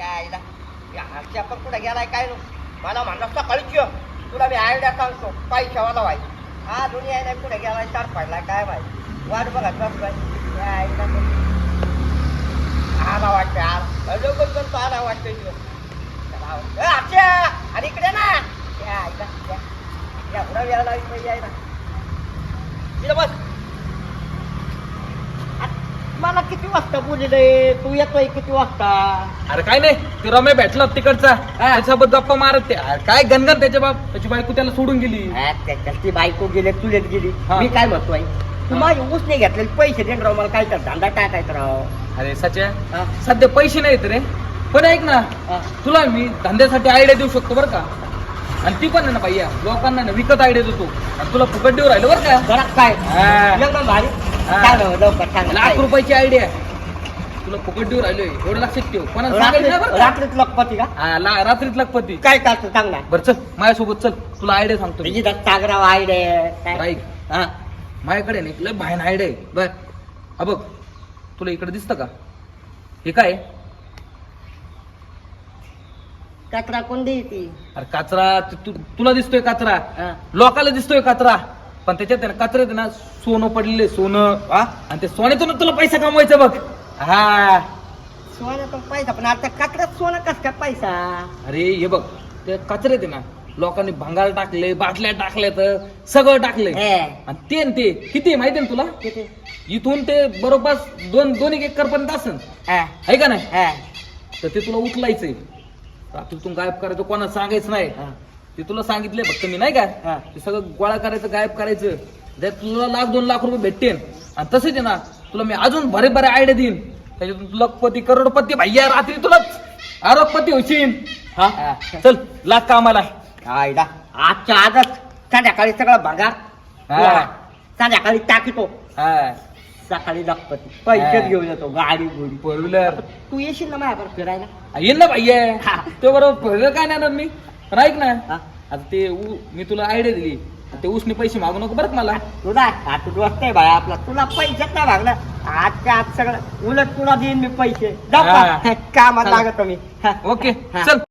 आजच्या पण कुठे गेलाय काय नो मला म्हणलं सकाळीच ये. तुला मी आयडिया सांगतो पैशावाला व्हाय हा दुनिया नाही कुठे गेलाय चार पडलाय काय माहिती वाट बघा बसलाय आला वाटतं आला लोकच पण तो आला वाटतं आजच्या आणि इकडे ना एवढा वेळा लागली पाहिजे आहे ना तिला बस मला किती वाजता बोलले तू येतोय किती वाजता अरे काय नाही ते रमे भेटला तिकडचा त्याच्यासोबत गप्पा मारत ते काय गणगण त्याच्या बाप त्याची बायको त्याला सोडून गेली ती बायको गेले तुलेत गेली मी काय म्हणतोय तू माझे उसने घेतलेले पैसे दे राव मला काय तर धंदा टाकायचा राव अरे सच्या सध्या पैसे नाहीत रे पण ऐक ना तुला मी धंद्यासाठी आयडिया देऊ शकतो बरं का आणि ती पण आहे ना भैया लोकांना ना विकत आयडिया देतो आणि तुला फुकट देऊ राहिलं बरं का जरा काय एकदम भारी लाख रुपयाची आयडिया तुला फुकट देऊ राहिलोय एवढं लक्षात ठेव पण रात्रीत लखपती का रात्रीत लखपती काय चालतं चांगला बरं चल माझ्यासोबत चल तुला आयडिया सांगतो तुझी सागराव आयडिया राईट हा माझ्याकडे नाही लय भायन आयडिया आहे बर हा बघ तुला इकडे दिसतं का हे काय कचरा कोण देती अरे कचरा तुला दिसतोय कचरा लोकाला दिसतोय कचरा पण त्याच्यात आहे ना कचऱ्यात ना सोनं पडलेलं सोनं आणि ते सोन्यातून तुला पैसा कमवायचा बघ हा सोनं तर पैसा पण आता कचऱ्यात सोनं कस काय पैसा अरे हे बघ ते कचऱ्यात आहे ना लोकांनी भंगार टाकले बाटल्या टाकल्या तर सगळं टाकलंय आणि ते किती माहिती ना तुला इथून ते बरोबर दोन एक एकर पर्यंत असन आहे का नाही तर ते तुला उचलायचंय रात्रीतून गायब करायचं कोणाला सांगायचं नाही ते तुला सांगितलंय फक्त मी नाही का ते सगळं गोळा करायचं गायब करायचं त्यात तुला लाख 2 लाख रुपये भेटतील आणि तसेच आहे ना तुला मी अजून बरे आयडिया देईन त्याच्यातून तुला लखपती करोडपती भैया रात्री तुला अरबपती होशील हा चल लाग कामाला आजच्या आजच संध्याकाळी सगळं भंगार संध्याकाळी टाकीतो सकाळी लखपती पैसे घेऊन येतो गाडी गोडी फोर व्हीलर तू येशील ना माझ्यावर फिरायला येईल ना भैया तो बरोबर फिरलं काय नाही मी पण ऐक ना आता ते मी तुला आयडिया दिली ते उसने पैसे मागू नको बरं मला तुला तू वाजताय भाई आपला तुला पैशात नाही भागलं आजच्या आज सगळं उलट तुला देईन मी पैसे कामात लागतो मी ओके चल